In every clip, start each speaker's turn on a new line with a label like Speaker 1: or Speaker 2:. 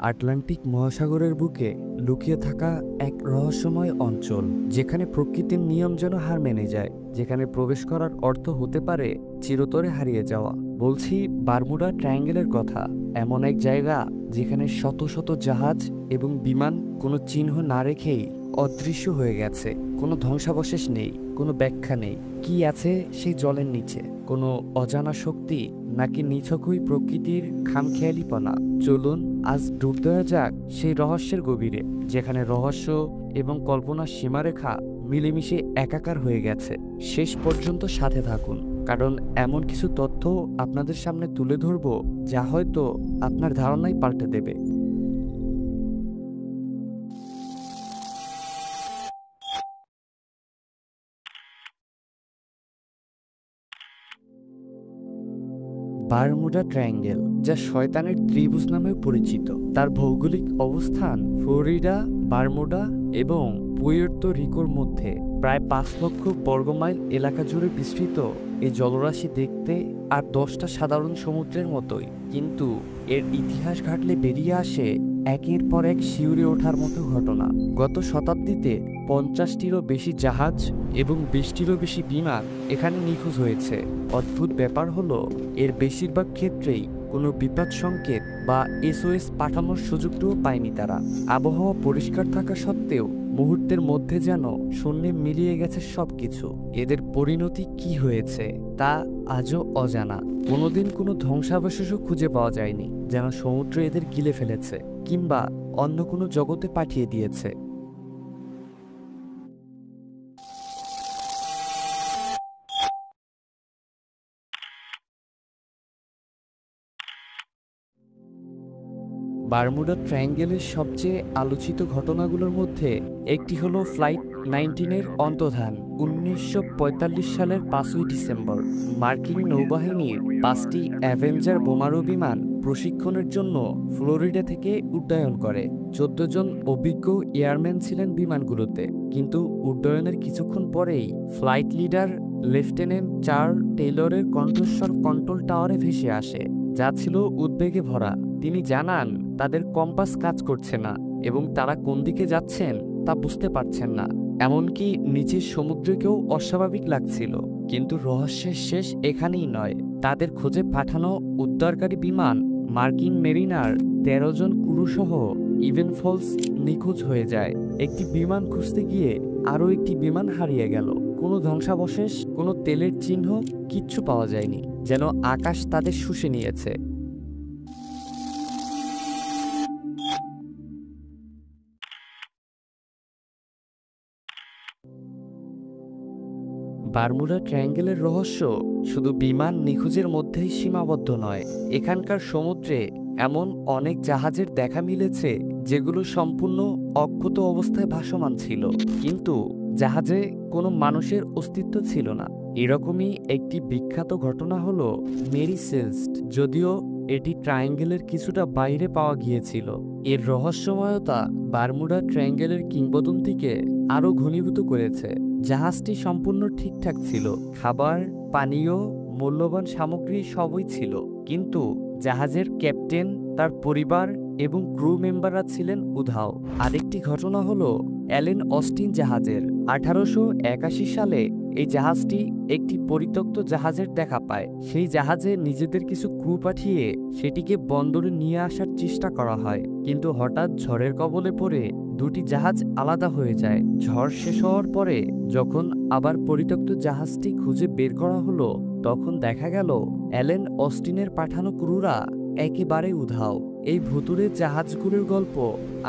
Speaker 1: Atlantic মহাসাগরের বুকে লুকিয়ে থাকা এক রহস্যময় অঞ্চল, যেখানে প্রকৃতির নিয়ম যেন হার মেনে যায়, যেখানে প্রবেশ করার অর্থ হতে পারে চিরতরে হারিয়ে যাওয়া। বলছি বারমুডা ট্রায়াঙ্গেলের কথা। এমন এক জায়গা যেখানে শত শত জাহাজ এবং বিমান কোনো চিহ্ন না রেখেই অদৃশ্য হয়ে গেছে। কোনো ধ্বংসাবশেষ নেই, কোনো ব্যাখ্যা নেই। কি আছে সেই জলের নিচে? কোনো অজানা শক্তি, নাকি নিছকই প্রকৃতির খামখেয়ালিপনা? চলুন আজ ডুব দেওয়া যাক সেই রহস্যের গভীরে, যেখানে রহস্য এবং কল্পনার সীমারেখা মিলেমিশে একাকার হয়ে গেছে। শেষ পর্যন্ত সাথে থাকুন, কারণ এমন কিছু তথ্য আপনাদের সামনে তুলে ধরব যা হয়তো আপনার ধারণাই পাল্টে দেবে। বারমুডা ট্রায়াঙ্গেল, যা শয়তানের ত্রিভুজ নামেও পরিচিত, তার ভৌগোলিক অবস্থান ফ্লোরিডা, বারমুডা এবং পুয়ের্তো রিকোর মধ্যে প্রায় 5 লক্ষ বর্গমাইল এলাকা জুড়ে বিস্তৃত। এই জলরাশি দেখতে আর 10টা সাধারণ সমুদ্রের মতোই, কিন্তু এর ইতিহাস ঘাটলে বেরিয়ে আসে একের পর এক শিউরে ওঠার মতো ঘটনা। গত শতাব্দীতে 50টিরও বেশি জাহাজ এবং 20টিরও বেশি বিমান এখানে নিখোঁজ হয়েছে। অদ্ভুত ব্যাপার হলো, এর বেশিরভাগ ক্ষেত্রেই কোনো বিপদ সংকেত বা এসওএস পাঠানোর সুযোগটাও পায়নি তারা। আবহাওয়া পরিষ্কার থাকা সত্ত্বেও মুহূর্তের মধ্যে যেন শূন্যে মিলিয়ে গেছে সবকিছু। এদের পরিণতি কি হয়েছে তা আজও অজানা। কোনোদিন কোনো ধ্বংসাবশেষও খুঁজে পাওয়া যায়নি, যেন সমুদ্র এদের গিলে ফেলেছে কিংবা অন্য কোনো জগতে পাঠিয়ে দিয়েছে। বারমুডা ট্রায়াঙ্গেলের সবচেয়ে আলোচিত ঘটনাগুলোর মধ্যে একটি হলো ফ্লাইট 19-এর অন্তর্ধান। 1945 সালের 5ই ডিসেম্বর মার্কিন নৌবাহিনীর 5টি অ্যাভেঞ্জার বোমারু বিমান প্রশিক্ষণের জন্য ফ্লোরিডা থেকে উড্ডয়ন করে। 14 জন অভিজ্ঞ এয়ারম্যান ছিলেন বিমানগুলোতে, কিন্তু উড্ডয়নের কিছুক্ষণ পরেই ফ্লাইট লিডার লেফটেন্যান্ট চার্লস টেইলরের কণ্ঠস্বর কন্ট্রোল টাওয়ারে ভেসে আসে, যা ছিল উদ্বেগে ভরা। তিনি জানান তাদের কম্পাস কাজ করছে না এবং তারা কোন দিকে যাচ্ছেন তা বুঝতে পারছেন না। এমনকি নিচের সমুদ্রকেও অস্বাভাবিক লাগছিল। কিন্তু রহস্যের শেষ এখানেই নয়। তাদের খোঁজে পাঠানো উদ্ধারকারী বিমান মার্কিন মেরিনার 13 জন ক্রু সহ ইভেন ফলস নিখোঁজ হয়ে যায়। একটি বিমান খুঁজতে গিয়ে আরও একটি বিমান হারিয়ে গেল। কোনো ধ্বংসাবশেষ, কোনো তেলের চিহ্ন, কিচ্ছু পাওয়া যায়নি, যেন আকাশ তাদের শুষে নিয়েছে। বারমুডা ট্রায়াঙ্গেলের রহস্য শুধু বিমান নিখোঁজের মধ্যেই সীমাবদ্ধ নয়। এখানকার সমুদ্রে এমন অনেক জাহাজের দেখা মিলেছে যেগুলো সম্পূর্ণ অক্ষত অবস্থায় ভাসমান ছিল, কিন্তু জাহাজে কোনো মানুষের অস্তিত্ব ছিল না। এরকমই একটি বিখ্যাত ঘটনা হলো মেরি সেলস্ট। যদিও এটি ট্রায়াঙ্গেলের কিছুটা বাইরে পাওয়া গিয়েছিল, এর রহস্যময়তা বারমুডা ট্রায়াঙ্গেলের কিংবদন্তিকে আরও ঘনীভূত করেছে। জাহাজটি সম্পূর্ণ ঠিকঠাক ছিল, খাবার, পানীয়, মূল্যবান সামগ্রী সবই ছিল, কিন্তু জাহাজের ক্যাপ্টেন, তার পরিবার এবং ক্রু মেম্বাররা ছিলেন উধাও। আরেকটি ঘটনা হলো অ্যালেন অস্টিন জাহাজের। 1881 সালে এই জাহাজটি একটি পরিত্যক্ত জাহাজের দেখা পায়। সেই জাহাজে নিজেদের কিছু ক্রু পাঠিয়ে সেটিকে বন্দরে নিয়ে আসার চেষ্টা করা হয়, কিন্তু হঠাৎ ঝড়ের কবলে পড়ে দুটি জাহাজ আলাদা হয়ে যায়। ঝড় শেষ হওয়ার পরে যখন আবার পরিত্যক্ত জাহাজটি খুঁজে বের করা হলো, তখন দেখা গেল অ্যালেন অস্টিনের পাঠানো ক্রুরা একেবারে উধাও। এই ভুতুড়ে জাহাজগুলোর গল্প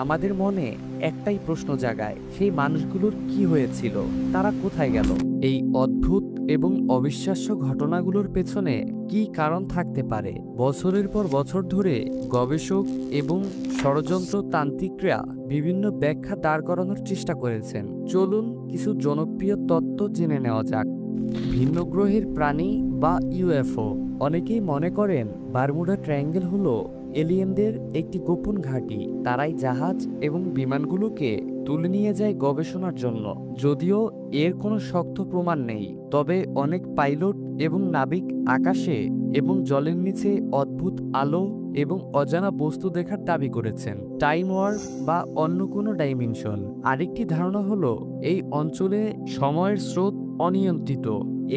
Speaker 1: আমাদের মনে একটাই প্রশ্ন জাগায়, সেই মানুষগুলোর কি হয়েছিল, তারা কোথায় গেল? এই অদ্ভুত এবং অবিশ্বাস্য ঘটনাগুলোর পেছনে কি কারণ থাকতে পারে? বছরের পর বছর ধরে গবেষক এবং ষড়যন্ত্রতান্ত্রিকরা বিভিন্ন ব্যাখ্যা দাঁড় করানোর চেষ্টা করেছেন। চলুন কিছু জনপ্রিয় তত্ত্ব জেনে নেওয়া যাক। ভিন্ন গ্রহের প্রাণী বা ইউএফও। অনেকেই মনে করেন বারমুডা ট্রায়াঙ্গেল হলো এলিয়েনদের একটি গোপন ঘাঁটি। তারাই জাহাজ এবং বিমানগুলোকে তুলে নিয়ে যায় গবেষণার জন্য। যদিও এর কোনো শক্ত প্রমাণ নেই, তবে অনেক পাইলট এবং নাবিক আকাশে এবং জলের নিচে অদ্ভুত আলো এবং অজানা বস্তু দেখার দাবি করেছেন। টাইম ওয়ার্প বা অন্য কোনো ডাইমেনশন। আরেকটি ধারণা হলো এই অঞ্চলে সময়ের স্রোত অনিয়ন্ত্রিত।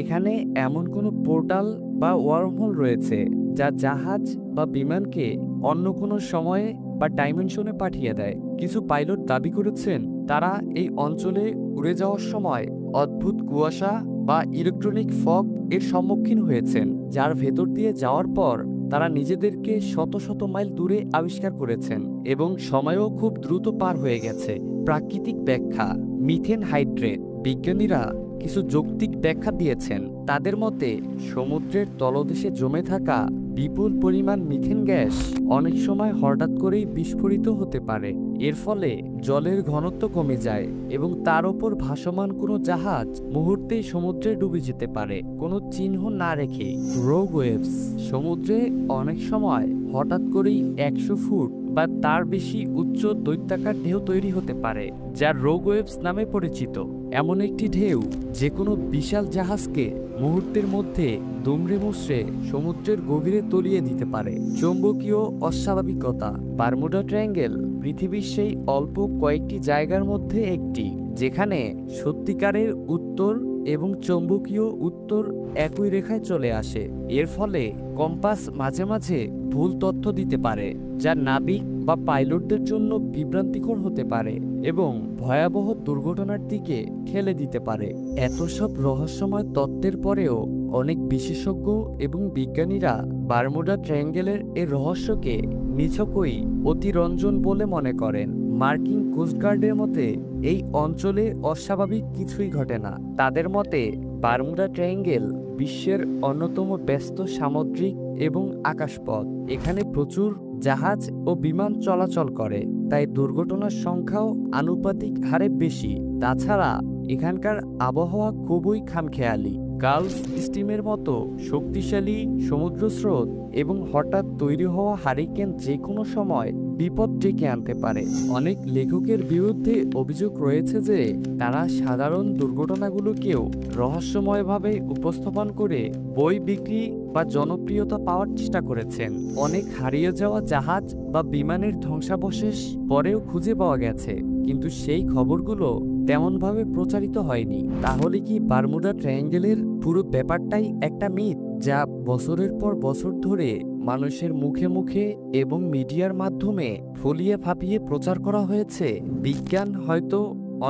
Speaker 1: এখানে এমন কোনো পোর্টাল বা ওয়ার্মহোল রয়েছে যা জাহাজ বা বিমানকে অন্য কোনো সময়ে বা ডাইমেনশনে পাঠিয়ে দেয়। কিছু পাইলট দাবি করেছেন তারা এই অঞ্চলে উড়ে যাওয়ার সময় অদ্ভুত কুয়াশা বা ইলেকট্রনিক ফগ এর সম্মুখীন হয়েছেন, যার ভেতর দিয়ে যাওয়ার পর তারা নিজেদেরকে শত শত মাইল দূরে আবিষ্কার করেছেন এবং সময়ও খুব দ্রুত পার হয়ে গেছে। প্রাকৃতিক ব্যাখ্যা। Methane hydrate. বিজ্ঞানীরা কিছু যৌক্তিক ব্যাখ্যা দিয়েছেন। তাদের মতে সমুদ্রের তলদেশে জমে থাকা বিপুল পরিমাণ মিথেন গ্যাস অনেক সময় হঠাৎ করেই বিস্ফোরিত হতে পারে। এর ফলে জলের ঘনত্ব কমে যায় এবং তার ওপর ভাসমান কোনো জাহাজ মুহূর্তেই সমুদ্রে ডুবে যেতে পারে কোনো চিহ্ন না রেখে। রোগ ওয়েভস। সমুদ্রে অনেক সময় হঠাৎ করেই 100 ফুট বা তার বেশি উচ্চ দৈত্যাকার ঢেউ তৈরি হতে পারে, যা রোগ ওয়েভস নামে পরিচিত। এমন একটি ঢেউ যে কোনো বিশাল জাহাজকে মুহূর্তের মধ্যে দুমড়ে মুচড়ে সমুদ্রের গভীরে তলিয়ে দিতে পারে। চৌম্বকীয় অস্বাভাবিকতা। বারমুডা ট্রায়াঙ্গেল পৃথিবীর সেই অল্প কয়েকটি জায়গার মধ্যে একটি যেখানে সত্যিকারের উত্তর এবং চৌম্বকীয় উত্তর একই রেখায় চলে আসে। এর ফলে কম্পাস মাঝে মাঝে ভুল তথ্য দিতে পারে, যা নাবিক বা পাইলটদের জন্য বিভ্রান্তিকর হতে পারে এবং ভয়াবহ দুর্ঘটনার দিকে ঠেলে দিতে পারে। এত সব রহস্যময় তত্ত্বের পরেও অনেক বিশেষজ্ঞ এবং বিজ্ঞানীরা বারমুডা ট্রায়াঙ্গেলের এই রহস্যকে নিছকই অতিরঞ্জন বলে মনে করেন। মার্কিন কোস্টগার্ডের মতে এই অঞ্চলে অস্বাভাবিক কিছুই ঘটে না। তাদের মতে বারমুডা ট্রায়াঙ্গেল বিশ্বের অন্যতম ব্যস্ত সামুদ্রিক এবং আকাশপথ। এখানে প্রচুর জাহাজ ও বিমান চলাচল করে, তাই দুর্ঘটনার সংখ্যাও আনুপাতিক হারে বেশি। তাছাড়া এখানকার আবহাওয়া খুবই খামখেয়ালি। গালফ স্ট্রিমের মতো শক্তিশালী সমুদ্র স্রোত এবং হঠাৎ তৈরি হওয়া হারিকেন যে কোনো সময় বিপদ ডেকে আনতে পারে। অনেক লেখকের বিরুদ্ধে অভিযোগ রয়েছে যে তারা সাধারণ দুর্ঘটনাগুলোকেও রহস্যময়ভাবে উপস্থাপন করে বই বিক্রি বা জনপ্রিয়তা পাওয়ার চেষ্টা করেছেন। অনেক হারিয়ে যাওয়া জাহাজ বা বিমানের ধ্বংসাবশেষ পরেও খুঁজে পাওয়া গেছে, কিন্তু সেই খবরগুলো তেমনভাবে প্রচারিত হয়নি। তাহলে কি বারমুডা ট্রায়াঙ্গেলের পুরো ব্যাপারটাই একটা মিথ, যা বছরের পর বছর ধরে মানুষের মুখে মুখে এবং মিডিয়ার মাধ্যমে ফুলিয়ে ফাঁপিয়ে প্রচার করা হয়েছে? বিজ্ঞান হয়তো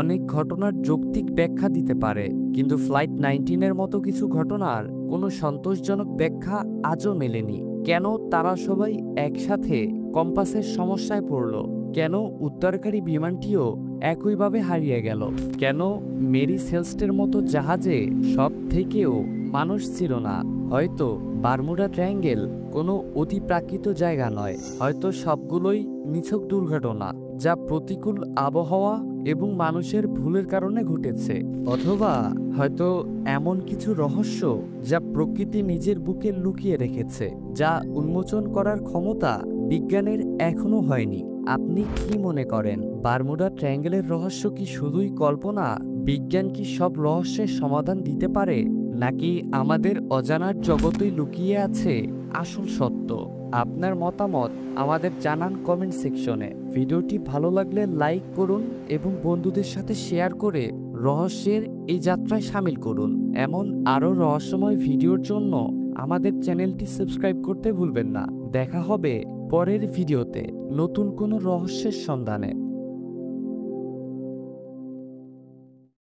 Speaker 1: অনেক ঘটনার যৌক্তিক ব্যাখ্যা দিতে পারে, কিন্তু ফ্লাইট 19-এর মতো কিছু ঘটনার কোনো সন্তোষজনক ব্যাখ্যা আজও মেলেনি। কেন তারা সবাই একসাথে কম্পাসের সমস্যায় পড়ল? কেন উদ্ধারকারী বিমানটিও একইভাবে হারিয়ে গেল? কেন মেরি সেলস্টের মতো জাহাজে সব থেকেও মানুষ ছিল না? হয়তো বারমুডা ট্রায়াঙ্গেল কোনো অতিপ্রাকৃত জায়গা নয়, হয়তো সবগুলোই নিছক দুর্ঘটনা যা প্রতিকূল আবহাওয়া এবং মানুষের ভুলের কারণে ঘটেছে। অথবা হয়তো এমন কিছু রহস্য যা প্রকৃতি নিজের বুকে লুকিয়ে রেখেছে, যা উন্মোচন করার ক্ষমতা বিজ্ঞানের এখনো হয়নি। আপনি কি মনে করেন? বারমুডা ট্রায়াঙ্গেলের রহস্য কি শুধুই কল্পনা? বিজ্ঞান কি সব রহস্যের সমাধান দিতে পারে, নাকি আমাদের অজানার জগতেই লুকিয়ে আছে আসল সত্য? আপনার মতামত আমাদের জানান কমেন্ট সেকশনে। ভিডিওটি ভালো লাগলে লাইক করুন এবং বন্ধুদের সাথে শেয়ার করে রহস্যের এই যাত্রায় সামিল করুন। এমন আরও রহস্যময় ভিডিওর জন্য আমাদের চ্যানেলটি সাবস্ক্রাইব করতে ভুলবেন না। দেখা হবে পরের ভিডিওতে নতুন কোনো রহস্যের সন্ধানে।